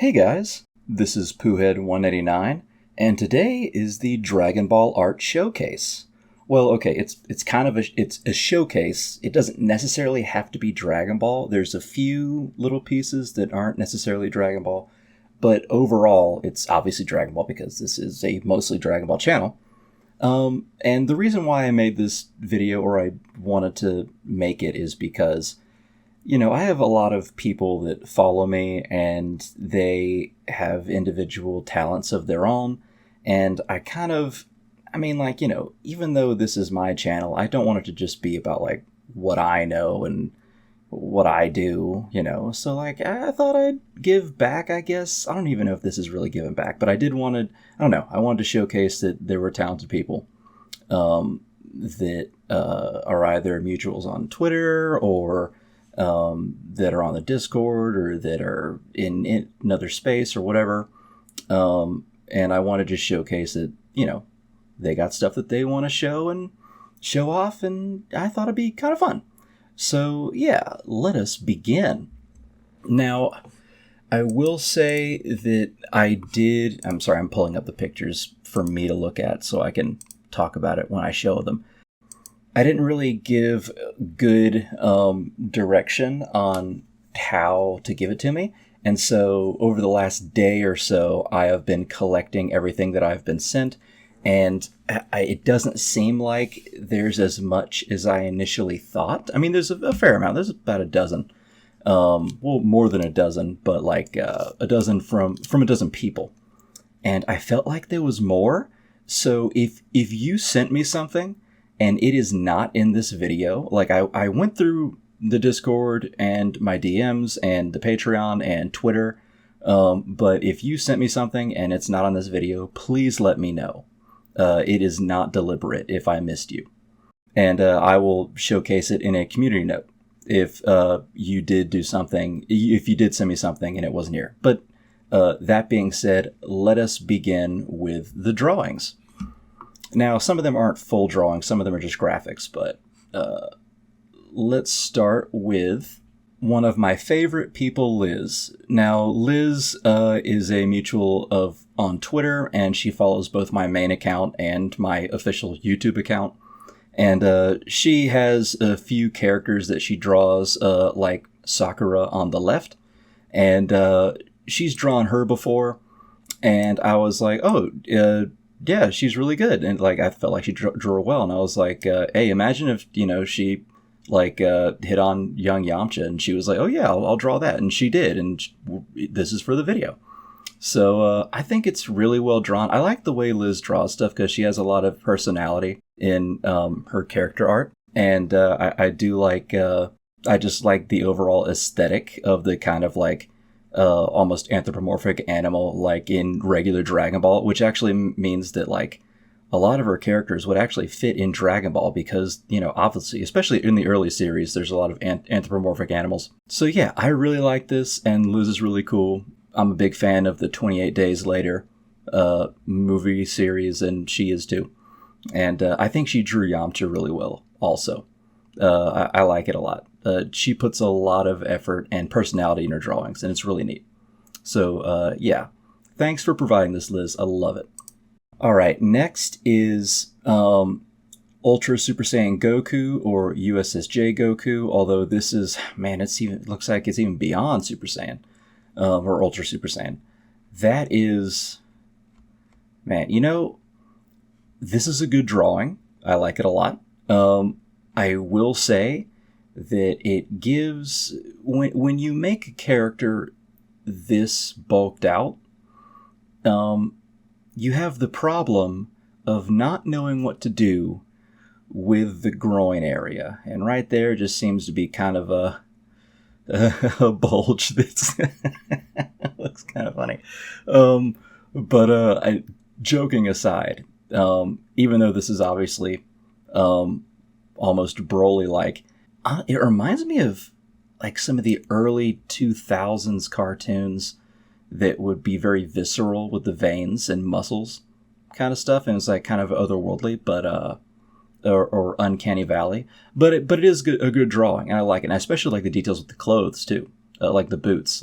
Hey guys, this is Poohead189, and today is the Dragon Ball Art Showcase. Well, okay, it's kind of it's a showcase. It doesn't necessarily have to be Dragon Ball. There's a few little pieces that aren't necessarily Dragon Ball, but overall, it's obviously Dragon Ball because this is a mostly Dragon Ball channel. And the reason why I made this video, or I wanted to make it, is because I have a lot of people that follow me and they have individual talents of their own. And even though this is my channel, I don't want it to just be about like what I know and what I do. So I thought I'd give back, I guess. I don't even know if this is really giving back, but I wanted to showcase that there were talented people that are either mutuals on Twitter or that are on the Discord or that are in another space or whatever. And I want to just showcase that, they got stuff that they want to show and show off, and I thought it'd be kind of fun. So yeah, let us begin. Now, I will say that I'm sorry, I'm pulling up the pictures for me to look at so I can talk about it when I show them. I didn't really give good direction on how to give it to me. And so over the last day or so, I have been collecting everything that I've been sent. And it doesn't seem like there's as much as I initially thought. I mean, there's a fair amount. There's about a dozen. More than a dozen, but like a dozen from a dozen people. And I felt like there was more. So if you sent me something and it is not in this video, like I went through the Discord and my DMs and the Patreon and Twitter, but if you sent me something and it's not on this video, please let me know. It is not deliberate if I missed you. And I will showcase it in a community note if you did do something, if you did send me something and it wasn't here. But that being said, let us begin with the drawings. Now, some of them aren't full drawings, some of them are just graphics, but let's start with one of my favorite people, Liz. Now, Liz is a mutual on Twitter, and she follows both my main account and my official YouTube account. And she has a few characters that she draws, like Sakura on the left, and she's drawn her before, and I was like, yeah, she's really good. And I felt like she drew well. And I was like, hey, imagine if, she hit on young Yamcha, and she was like, oh yeah, I'll draw that. And she did. And this is for the video. So I think it's really well drawn. I like the way Liz draws stuff because she has a lot of personality in her character art. And I do like, I just like the overall aesthetic of the kind of almost anthropomorphic animal like in regular Dragon Ball, which actually means that a lot of her characters would actually fit in Dragon Ball because, obviously, especially in the early series, there's a lot of anthropomorphic animals. So yeah, I really like this, and Liz is really cool. I'm a big fan of the 28 Days Later movie series, and she is too. And I think she drew Yamcha really well also. I like it a lot. She puts a lot of effort and personality in her drawings, and it's really neat. So, yeah. Thanks for providing this, Liz. I love it. All right, next is Ultra Super Saiyan Goku, or USSJ Goku, although this is, man, it looks like it's even beyond Super Saiyan, or Ultra Super Saiyan. That is, man, this is a good drawing. I like it a lot. I will say that it gives, when you make a character this bulked out, you have the problem of not knowing what to do with the groin area. And right there just seems to be kind of a bulge that's looks kind of funny. But joking aside, even though this is obviously almost Broly-like, it reminds me of some of the early 2000s cartoons that would be very visceral with the veins and muscles kind of stuff, and it's kind of otherworldly, but or Uncanny Valley. But it is a good drawing, and I like it. And I especially like the details with the clothes too, like the boots.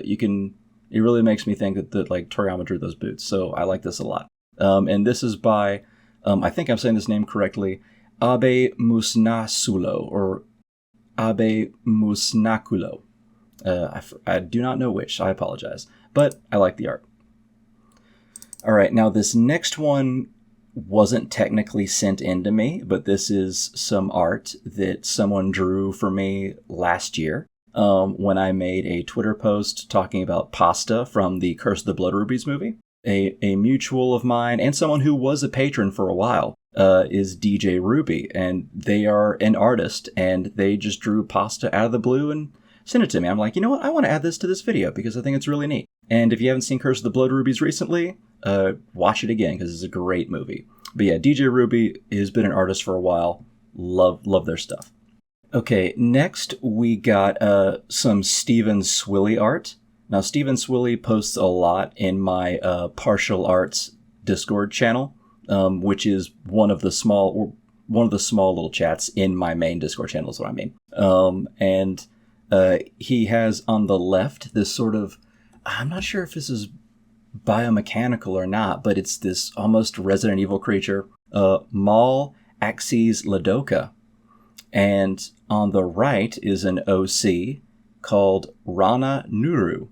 You can It really makes me think that like Toriyama drew those boots. So I like this a lot. And this is by, I think I'm saying this name correctly, Abe Musnasulo, or Abe Musnakulo. I do not know which. I apologize. But I like the art. All right, now this next one wasn't technically sent in to me, but this is some art that someone drew for me last year when I made a Twitter post talking about pasta from the Curse of the Blood Rubies movie. A mutual of mine and someone who was a patron for a while is DJ Ruby, and they are an artist, and they just drew pasta out of the blue and sent it to me. I'm like, you know what? I want to add this to this video because I think it's really neat. And if you haven't seen Curse of the Blood Rubies recently, watch it again because it's a great movie. But yeah, DJ Ruby has been an artist for a while. Love their stuff. Okay, next we got some Steven Swilly art. Now, Steven Swilly posts a lot in my Partial Arts Discord channel, which is one of the small little chats in my main Discord channel is what I mean. And he has on the left this sort of, I'm not sure if this is biomechanical or not, but it's this almost Resident Evil creature, Mal Axes Ladoka. And on the right is an OC called Rana Nuru.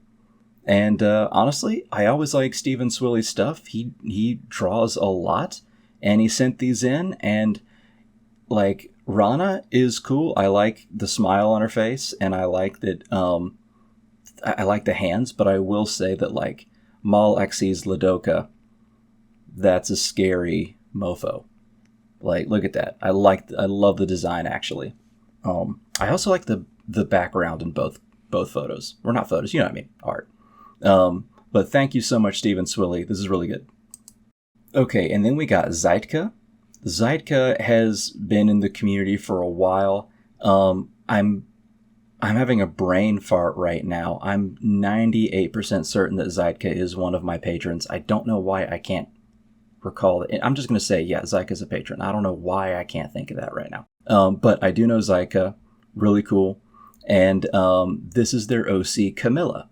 And honestly, I always like Steven Swilly's stuff. He draws a lot, and he sent these in, and like Rana is cool. I like the smile on her face, and I like that. I like the hands, but I will say that like Mal Axes Ladoka, that's a scary mofo. Like, look at that. I love the design actually. I also like the background in both photos. Or not photos, you know what I mean, art. But thank you so much, Steven Swilly. This is really good. Okay, and then we got Zeitka. Zeitka has been in the community for a while. I'm having a brain fart right now. I'm 98% certain that Zeitka is one of my patrons. I don't know why I can't recall it. I'm just going to say, yeah, Zeitka's a patron. I don't know why I can't think of that right now. But I do know Zeitka. Really cool. And this is their OC, Camilla.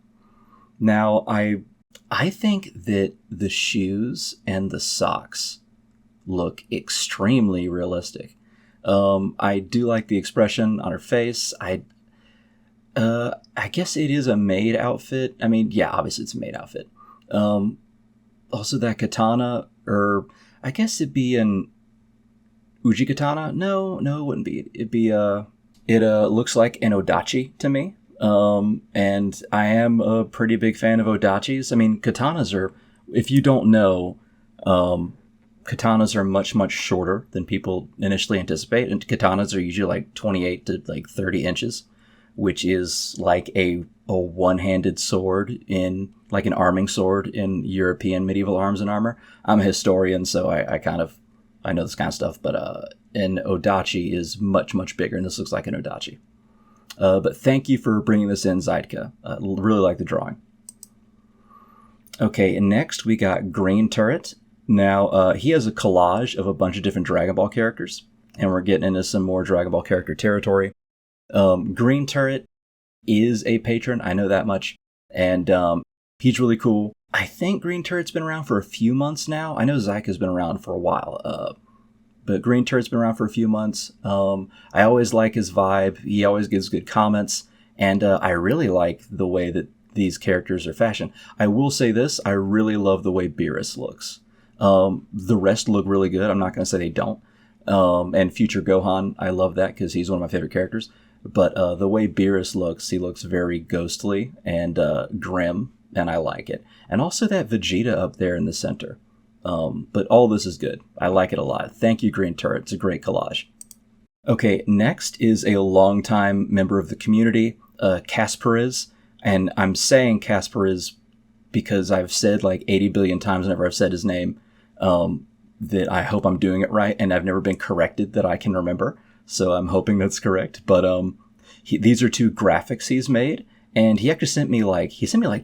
Now, I think that the shoes and the socks look extremely realistic. I do like the expression on her face. I guess it is a maid outfit. I mean, yeah, obviously it's a maid outfit. Also that katana, or I guess it'd be an Uji katana. No, it wouldn't be. It'd be it looks like an odachi to me. And I am a pretty big fan of odachis. I mean, katanas are, if you don't know, katanas are much, much shorter than people initially anticipate. And katanas are usually like 28 to like 30 inches, which is like a one-handed sword in, like an arming sword in European medieval arms and armor. I'm a historian, so I know this kind of stuff, but an odachi is much, much bigger, and this looks like an odachi. But thank you for bringing this in, Zeitka. Really like the drawing. Okay, and next we got Green Turret. Now, he has a collage of a bunch of different Dragon Ball characters, and we're getting into some more Dragon Ball character territory. Green Turret is a patron, I know that much, and he's really cool. I think Green Turret's been around for a few months now. I know Zeitka's been around for a while, but Green Turret's been around for a few months. I always like his vibe. He always gives good comments. And I really like the way that these characters are fashioned. I will say this. I really love the way Beerus looks. The rest look really good. I'm not going to say they don't. And Future Gohan, I love that because he's one of my favorite characters. But the way Beerus looks, he looks very ghostly and grim, and I like it. And also that Vegeta up there in the center. But all this is good. I like it a lot. Thank you, Green Turret. It's a great collage. Okay, next is a longtime member of the community, Casperiz. And I'm saying Casperiz because I've said like 80 billion times whenever I've said his name that I hope I'm doing it right, and I've never been corrected that I can remember. So I'm hoping that's correct. But these are two graphics he's made, and he actually sent me like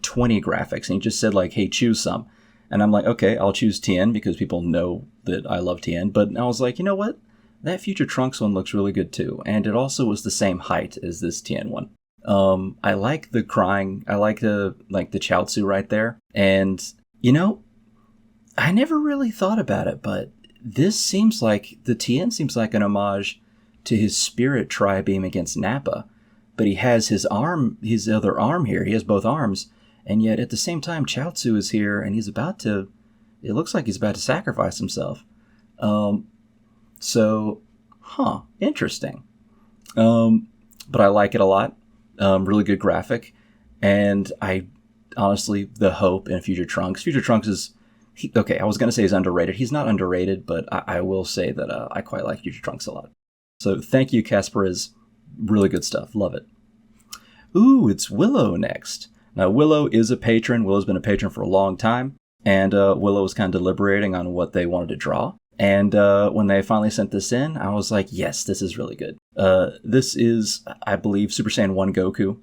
20 graphics, and he just said like, hey, choose some. And I'm like, okay, I'll choose Tien because people know that I love Tien. But I was like, you know what? That Future Trunks one looks really good too. And it also was the same height as this Tien one. I like the crying. I like the Chaozu right there. And, I never really thought about it, but this seems like, the Tien seems like an homage to his spirit tri-beam against Nappa. But he has his other arm here. He has both arms. And yet at the same time, Chaozu is here and it looks like he's about to sacrifice himself. Interesting. But I like it a lot. Really good graphic. And I honestly, the hope in Future Trunks is, I was going to say he's underrated. He's not underrated, but I will say that I quite like Future Trunks a lot. So thank you, Kasparez. Really good stuff. Love it. Ooh, it's Willow next. Now, Willow is a patron. Willow's been a patron for a long time. And Willow was kind of deliberating on what they wanted to draw. And when they finally sent this in, I was like, yes, this is really good. This is, I believe, Super Saiyan 1 Goku.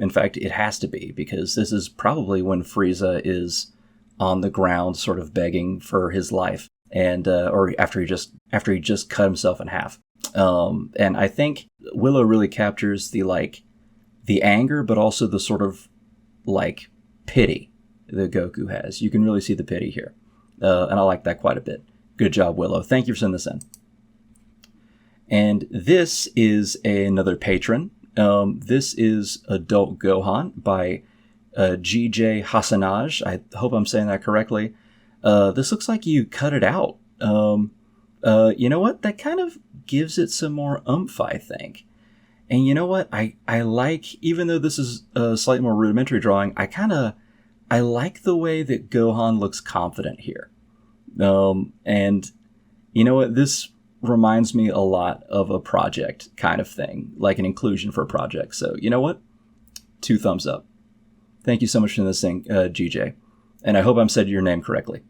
In fact, it has to be, because this is probably when Frieza is on the ground sort of begging for his life. And or after he just cut himself in half. And I think Willow really captures the anger, but also the sort of pity that Goku has. You can really see the pity here. And I like that quite a bit. Good job, Willow. Thank you for sending this in. And this is another patron. This is Adult Gohan by GJ Hasanaj. I hope I'm saying that correctly. This looks like you cut it out. You know what? That kind of gives it some more oomph, I think. And you know what? I like, even though this is a slightly more rudimentary drawing, I like the way that Gohan looks confident here. And you know what? This reminds me a lot of a project kind of thing, like an inclusion for a project. So you know what? 2 thumbs up. Thank you so much for this thing, GJ. And I hope I'm said your name correctly.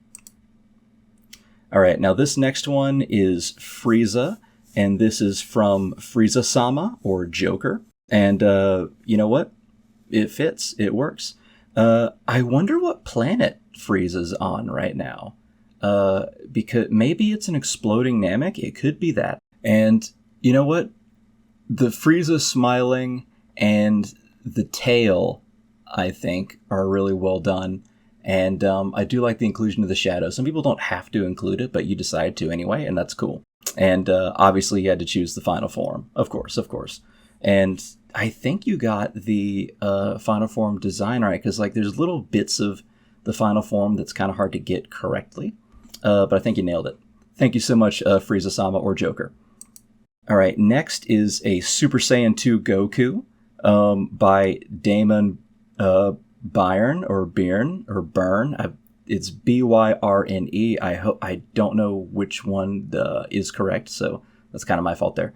All right, now this next one is Frieza, and this is from Frieza-sama, or Joker. And you know what? It fits. It works. I wonder what planet Frieza's on right now. Because maybe it's an exploding Namek. It could be that. And you know what? The Frieza smiling and the tail, I think, are really well done. And I do like the inclusion of the shadow. Some people don't have to include it, but you decide to anyway, and that's cool. And obviously you had to choose the final form. Of course. And I think you got the final form design right, because there's little bits of the final form that's kind of hard to get correctly. But I think you nailed it. Thank you so much, Frieza-sama or Joker. All right, next is a Super Saiyan 2 Goku by Damon Byrne or Byrne or Byrne. It's Byrne. I don't know which one is correct, so that's kind of my fault there.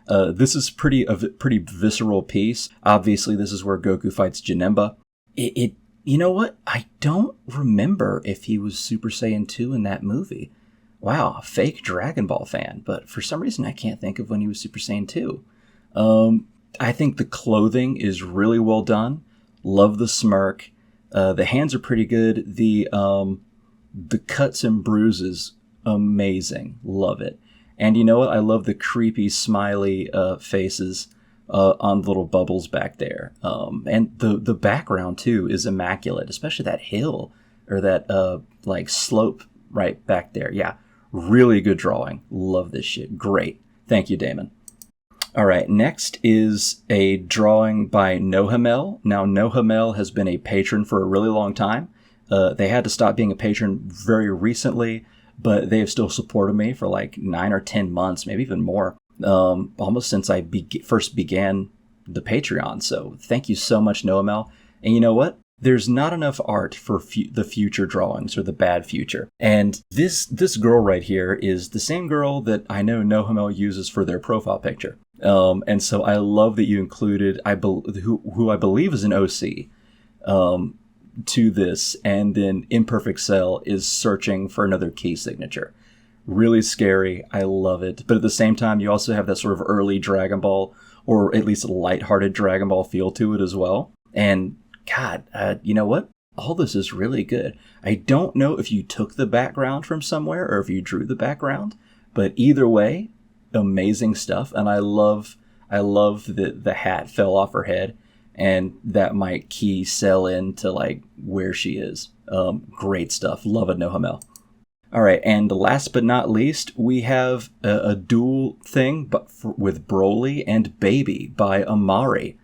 This is a pretty visceral piece. Obviously, this is where Goku fights Janemba. You know what? I don't remember if he was Super Saiyan 2 in that movie. Wow, fake Dragon Ball fan. But for some reason, I can't think of when he was Super Saiyan 2. I think the clothing is really well done. Love the smirk. The hands are pretty good. The cuts and bruises, amazing. Love it. And you know what? I love the creepy, smiley faces on little bubbles back there. And the background, too, is immaculate, especially that hill or that slope right back there. Yeah, really good drawing. Love this shit. Great. Thank you, Damon. All right, next is a drawing by Nohamel. Now, Nohamel has been a patron for a really long time. They had to stop being a patron very recently, but they have still supported me for 9 or 10 months, maybe even more, almost since I first began the Patreon. So thank you so much, Nohamel. And you know what? There's not enough art for the future drawings or the bad future. And this girl right here is the same girl that I know Nohamel uses for their profile picture. And so I love that you included who I believe is an OC to this, and then Imperfect Cell is searching for another key signature. Really scary. I love it. But at the same time, you also have that sort of early Dragon Ball, or at least lighthearted Dragon Ball feel to it as well. And God, you know what? All this is really good. I don't know if you took the background from somewhere or if you drew the background, but either way, amazing stuff. And I love I love that the hat fell off her head, and that might key sell into like where she is. Great stuff. Love it, Nohamel. All right, and last but not least, we have a dual thing, but with Broly and Baby by Amari.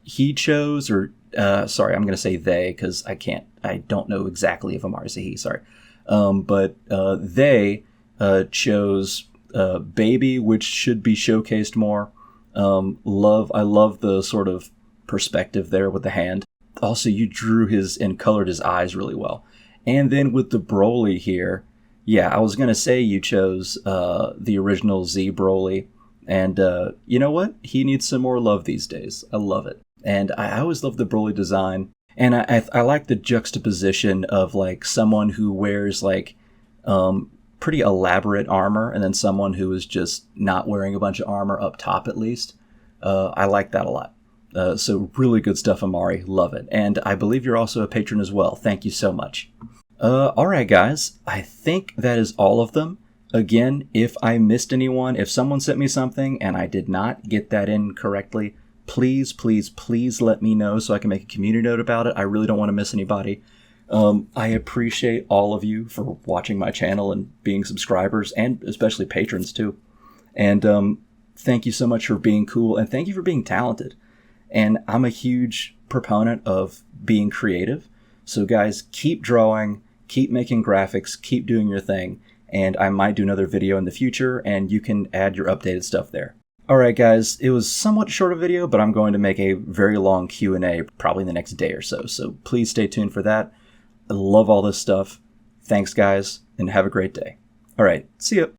He chose, or sorry, I'm going to say they because I don't know exactly if Amari's a he. Sorry, but they chose Baby, which should be showcased more. I love the sort of perspective there with the hand. Also, you drew his and colored his eyes really well. And then with the Broly here, yeah, I was going to say you chose the original Z Broly. And you know what? He needs some more love these days. I love it. And I always love the Broly design. And I like the juxtaposition of like someone who wears like pretty elaborate armor and then someone who is just not wearing a bunch of armor up top at least. I like that a lot. So really good stuff, Amari. Love it. And I believe you're also a patron as well. Thank you so much. All right, guys. I think that is all of them. Again, if I missed anyone, if someone sent me something and I did not get that in correctly, please, please, please let me know so I can make a community note about it. I really don't want to miss anybody. I appreciate all of you for watching my channel and being subscribers, and especially patrons too. And thank you so much for being cool, and thank you for being talented. And I'm a huge proponent of being creative. So guys, keep drawing, keep making graphics, keep doing your thing, and I might do another video in the future, and you can add your updated stuff there. Alright guys, it was somewhat short a video, but I'm going to make a very long Q&A probably in the next day or so, so please stay tuned for that. I love all this stuff. Thanks guys, and have a great day. Alright, see ya.